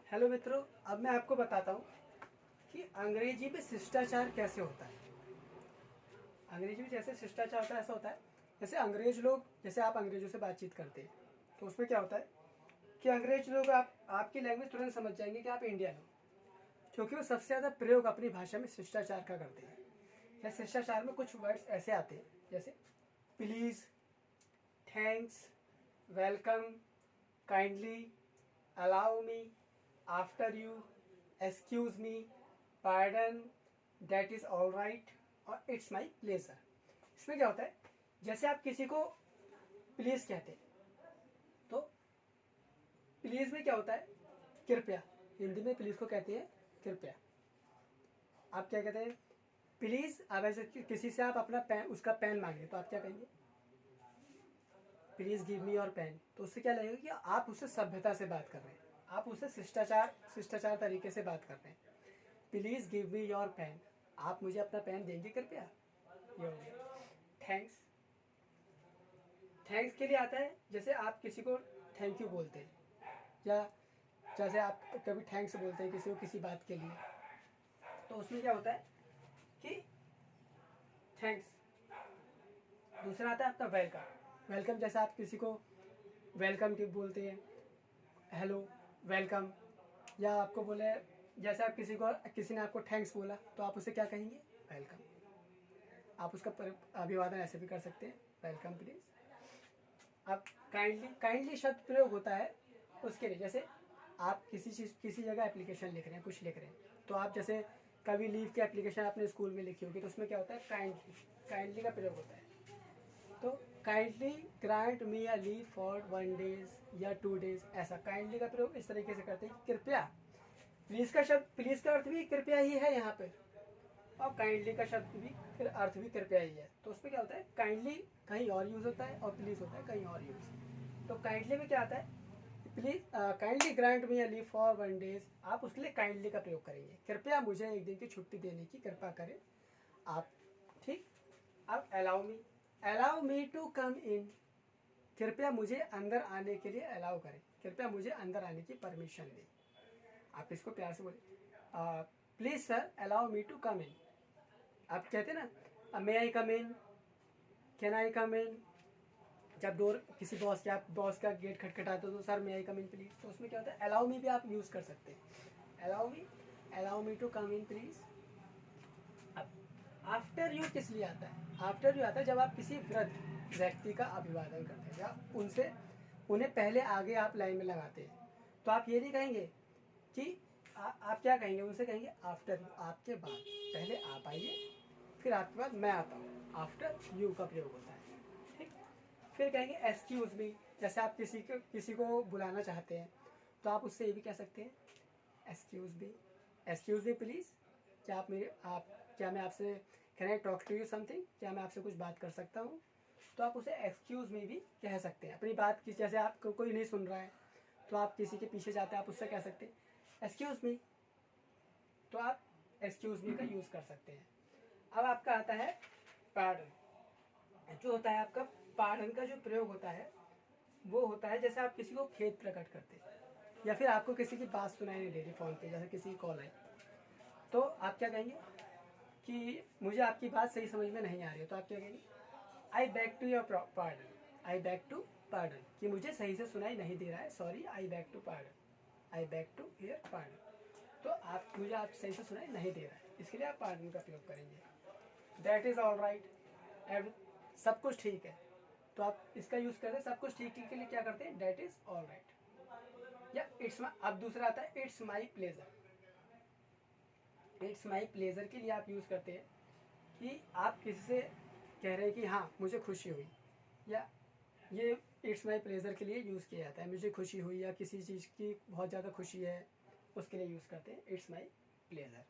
Hello मित्रों, अब मैं आपको बताता हूँ कि अंग्रेजी में शिष्टाचार कैसे होता है। अंग्रेजी में जैसे शिष्टाचार होता है ऐसा होता है, जैसे अंग्रेज लोग, जैसे आप अंग्रेजों से बातचीत करते हैं तो उसमें क्या होता है कि अंग्रेज लोग आपकी लैंग्वेज तुरंत समझ जाएंगे कि आप इंडियन हो, क्योंकि वो सबसे ज़्यादा प्रयोग अपनी भाषा में शिष्टाचार का करते हैं। या शिष्टाचार में कुछ वर्ड्स ऐसे आते हैं जैसे please, thanks, welcome, kindly, allow me, after you, excuse me, pardon, that is all right और इट्स माई प्लेजर। इसमें क्या होता है, जैसे आप किसी को प्लीज कहते हैं तो प्लीज में क्या होता है, कृपया। हिंदी में प्लीज को कहते हैं कृपया। आप क्या कहते हैं, प्लीज। अब ऐसे किसी से आप अपना पेन, उसका पेन मांगे तो आप क्या कहेंगे, please give me your pen. तो उससे क्या लगेगा कि आप उससे सभ्यता से बात कर रहे हैं, आप उससे शिष्टाचार तरीके से बात कर रहे हैं। Please give me your pen, आप मुझे अपना पेन देंगे कृपया। ये हो गया। थैंक्स, थैंक्स के लिए आता है जैसे आप किसी को थैंक यू बोलते हैं, या जैसे आप कभी थैंक्स बोलते हैं किसी को किसी बात के लिए, तो उसमें क्या होता है कि थैंक्स। दूसरा आता है आपका वेलकम। वेलकम जैसे आप किसी को वेलकम के बोलते हैं, हेलो वेलकम। या आपको बोले, जैसे आप किसी ने आपको थैंक्स बोला तो आप उसे क्या कहेंगे, वेलकम। आप उसका अभिवादन ऐसे भी कर सकते हैं, वेलकम प्लीज। अब काइंडली शब्द प्रयोग होता है उसके लिए, जैसे आप किसी जगह एप्लीकेशन लिख रहे हैं, कुछ लिख रहे हैं, तो आप जैसे कभी लीव की एप्लीकेशन आपने स्कूल में लिखी होगी तो उसमें क्या होता है, काइंडली का प्रयोग होता है। तो kindly grant me a leave for 1 days या 2 डेज, ऐसा काइंडली का प्रयोग इस तरीके से करते हैं कि कृपया। प्लीज का अर्थ भी कृपया ही है यहाँ पे, और काइंडली का शब्द भी फिर अर्थ भी कृपया ही है। तो उसमें क्या होता है, काइंडली कहीं और यूज होता है और प्लीज होता है कहीं और यूज। तो काइंडली में क्या आता है, please kindly grant me a leave for 1 days, आप उसके लिए काइंडली का प्रयोग करेंगे, कृपया मुझे 1 दिन की छुट्टी देने की कृपा करें आप। ठीक। अब अलाउ मी टू कम इन, कृपया मुझे अंदर आने के लिए अलाउ करें, कृपया मुझे अंदर आने की परमिशन दें। आप इसको प्यार से बोले, please sir allow me to come in. आप कहते ना, मे आई कम इन, कैन आई कम इन। जब डोर किसी बॉस का गेट खटखटाते हो तो sir may I come in please, तो उसमें क्या होता है, अलाउ मी भी आप यूज कर सकते हैं, allow me to come in please. अब आफ्टर यू किस लिए आता है, आफ्टर यू आता है जब आप किसी वृद्ध व्यक्ति का अभिवादन करते हैं या उन्हें पहले आगे आप लाइन में लगाते हैं, तो आप ये नहीं कहेंगे कि आप क्या कहेंगे, उनसे कहेंगे आफ्टर यू, आपके बाद। पहले आप आइए फिर आपके बाद मैं आता हूँ, आफ्टर यू का प्रयोग होता है। ठीक। फिर कहेंगे एक्सक्यूज मी, जैसे आप किसी को बुलाना चाहते हैं तो आप उससे ये भी कह सकते हैं, एक्सक्यूज मी प्लीज, क्या मैं आपसे, can I talk to you something, क्या मैं आपसे कुछ बात कर सकता हूँ। तो आप उसे एक्सक्यूज मी भी कह सकते हैं अपनी बात की, जैसे आपको कोई नहीं सुन रहा है तो आप किसी के पीछे जाते हैं, आप उससे कह सकते हैं एक्सक्यूज मी, तो आप एक्सक्यूज मी का यूज कर सकते हैं। अब आपका आता है पार्डन। जो होता है आपका पार्डन का जो प्रयोग होता है वो होता है जैसे आप किसी को खेद प्रकट करते हैं, या फिर आपको किसी की बात सुनाई नहीं दे रही फोन पे, जैसे किसी की कॉल आई, तो आप क्या कहेंगे कि मुझे आपकी बात सही समझ में नहीं आ रही है, तो आप क्या कहेंगे, I back to your pardon, I back to pardon, कि मुझे सही से सुनाई नहीं दे रहा है, sorry, I back to pardon, I back to hear pardon. तो मुझे आप सही से सुनाई नहीं दे रहा है, इसके लिए आप पार्डन का प्रयोग करेंगे। दैट इज ऑल राइट, सब कुछ ठीक है, तो आप इसका यूज करते हैं सब कुछ ठीक ठीक के लिए क्या करते हैं, दैट इज ऑल राइट। या इट्स माई, अब दूसरा आता है it's my pleasure. It's my pleasure के लिए आप यूज करते हैं कि आप किसी से कह रहे हैं कि हाँ मुझे खुशी हुई, या ये इट्स माई प्लेजर के लिए यूज़ किया जाता है, मुझे खुशी हुई या किसी चीज़ की बहुत ज़्यादा खुशी है उसके लिए यूज़ करते हैं इट्स माई प्लेजर।